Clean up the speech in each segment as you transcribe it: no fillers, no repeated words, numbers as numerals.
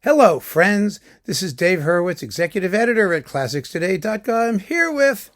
Hello, friends. This is Dave Hurwitz, executive editor at ClassicsToday.com, here with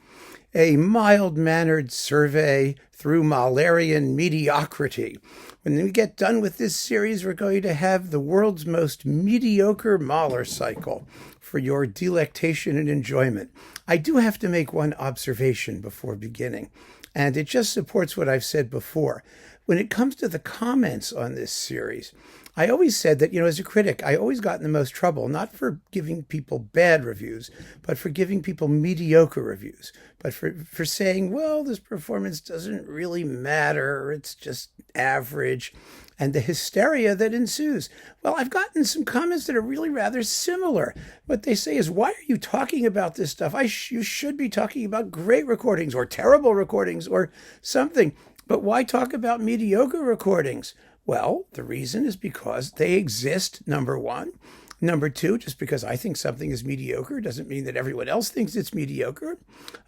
a mild-mannered survey through Mahlerian mediocrity. When we get done with this series, we're going to have the world's most mediocre Mahler cycle for your delectation and enjoyment. I do have to make one observation before beginning, and it just supports what I've said before. When it comes to the comments on this series, I always said that, as a critic, I always got in the most trouble, not for giving people bad reviews, but for giving people mediocre reviews, but for saying, well, this performance doesn't really matter, it's just average, and the hysteria that ensues. Well, I've gotten some comments that are really rather similar. What they say is, why are you talking about this stuff? You should be talking about great recordings or terrible recordings or something, but why talk about mediocre recordings? Well, the reason is because they exist, number one. Number two, just because I think something is mediocre doesn't mean that everyone else thinks it's mediocre.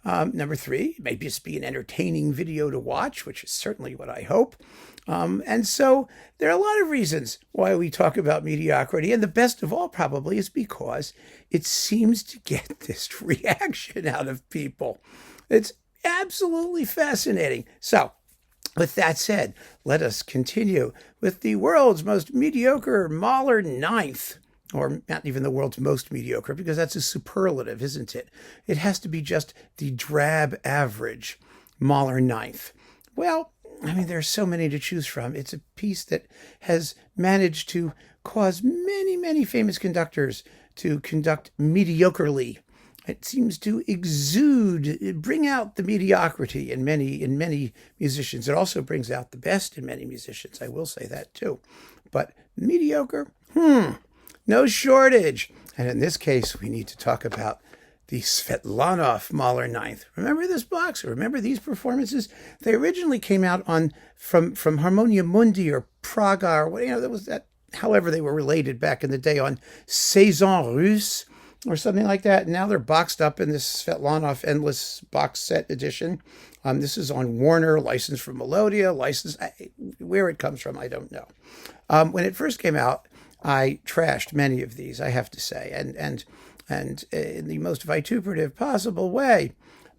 Number three, it may just be an entertaining video to watch, which is certainly what I hope. And so there are a lot of reasons why we talk about mediocrity. And the best of all probably is because it seems to get this reaction out of people. It's absolutely fascinating. So, with that said, let us continue with the world's most mediocre Mahler ninth, or not even the world's most mediocre, because that's a superlative, isn't it? It has to be just the drab average Mahler ninth. Well, there's so many to choose from. It's a piece that has managed to cause many, many famous conductors to conduct mediocrely. It seems to bring out the mediocrity in many musicians. It also brings out the best in many musicians. I will say that too. But mediocre, no shortage. And in this case, we need to talk about the Svetlanov Mahler ninth. Remember this box? Remember these performances? They originally came out from Harmonia Mundi or Praga or that was that. However, they were related back in the day on Saison Russe or something like that. Now they're boxed up in this Svetlanov Endless Box Set Edition. This is on Warner, licensed from Melodia, where it comes from, I don't know. When it first came out, I trashed many of these, I have to say, and in the most vituperative possible way.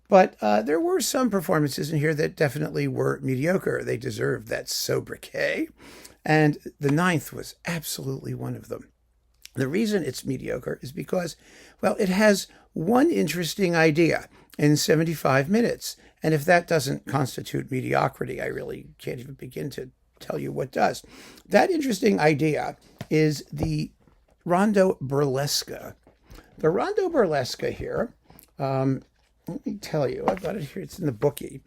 But there were some performances in here that definitely were mediocre. They deserved that sobriquet. And the ninth was absolutely one of them. The reason it's mediocre is because, it has one interesting idea in 75 minutes. And if that doesn't constitute mediocrity, I really can't even begin to tell you what does. That interesting idea is the Rondo Burlesca. The Rondo Burlesca here, let me tell you, I've got it here, it's in the bookie,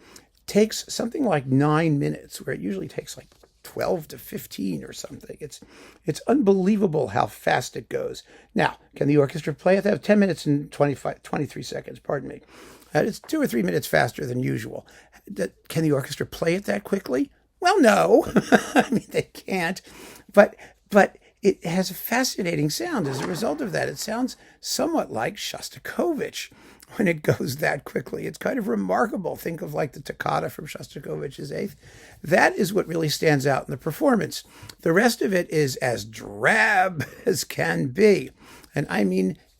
takes something like 9 minutes, where it usually takes like 12 to 15 or something. It's unbelievable how fast it goes. Now, can the orchestra play it? They have 10 minutes and 23 seconds, pardon me. It's 2 or 3 minutes faster than usual. Can the orchestra play it that quickly? Well, no. They can't. But it has a fascinating sound as a result of that. It sounds somewhat like Shostakovich when it goes that quickly. It's kind of remarkable. Think of like the toccata from Shostakovich's Eighth. That is what really stands out in the performance. The rest of it is as drab as can be. And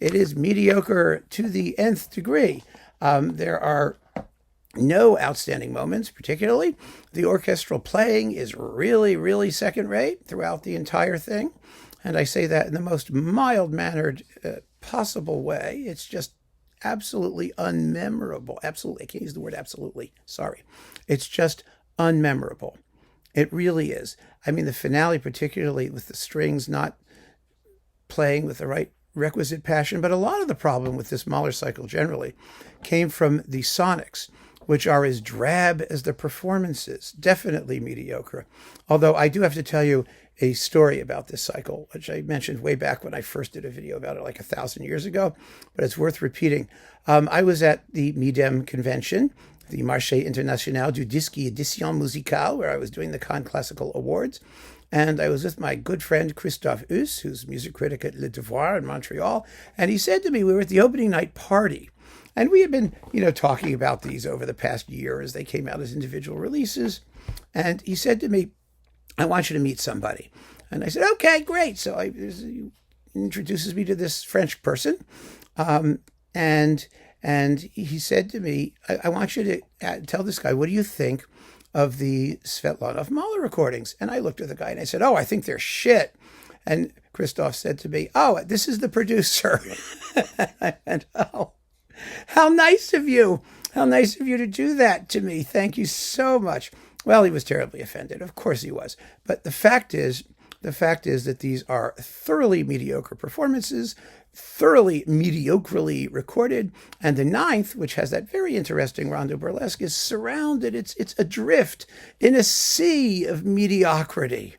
it is mediocre to the nth degree. There are no outstanding moments, particularly. The orchestral playing is really, really second-rate throughout the entire thing. And I say that in the most mild-mannered possible way. It's just absolutely unmemorable. Absolutely. I can't use the word absolutely. Sorry. It's just unmemorable. It really is. The finale, particularly with the strings not playing with the right requisite passion, but a lot of the problem with this Mahler cycle generally came from the sonics, which are as drab as the performances, definitely mediocre. Although I do have to tell you a story about this cycle, which I mentioned way back when I first did a video about it like 1,000 years ago, but it's worth repeating. I was at the MIDEM convention, the Marché International du Disque et Édition Musicale, where I was doing the Cannes Classical Awards. And I was with my good friend Christophe Huss, who's music critic at Le Devoir in Montreal. And he said to me, we were at the opening night party. And we had been, talking about these over the past year as they came out as individual releases. And he said to me, I want you to meet somebody. And I said, okay, great. So introduces me to this French person, and he said to me, I want you to tell this guy, what do you think of the Svetlanov Mahler recordings? And I looked at the guy and I said, oh, I think they're shit. And Christoph said to me, oh, this is the producer. And oh, how nice of you. How nice of you to do that to me. Thank you so much. Well, he was terribly offended. Of course he was. But the fact is that these are thoroughly mediocre performances, thoroughly mediocrely recorded. And the ninth, which has that very interesting rondo burlesque, is surrounded. It's adrift in a sea of mediocrity.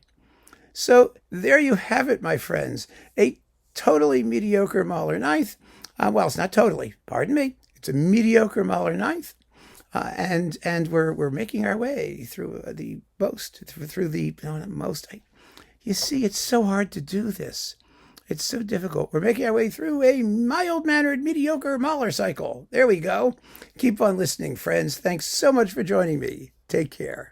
So there you have it, my friends. A totally mediocre Mahler ninth. Well, it's not totally, pardon me. It's a mediocre Mahler ninth. And we're making our way through the most, through the, no, not most. You see, it's so hard to do this. It's so difficult. We're making our way through a mild-mannered, mediocre Mahler cycle. There we go. Keep on listening, friends. Thanks so much for joining me. Take care.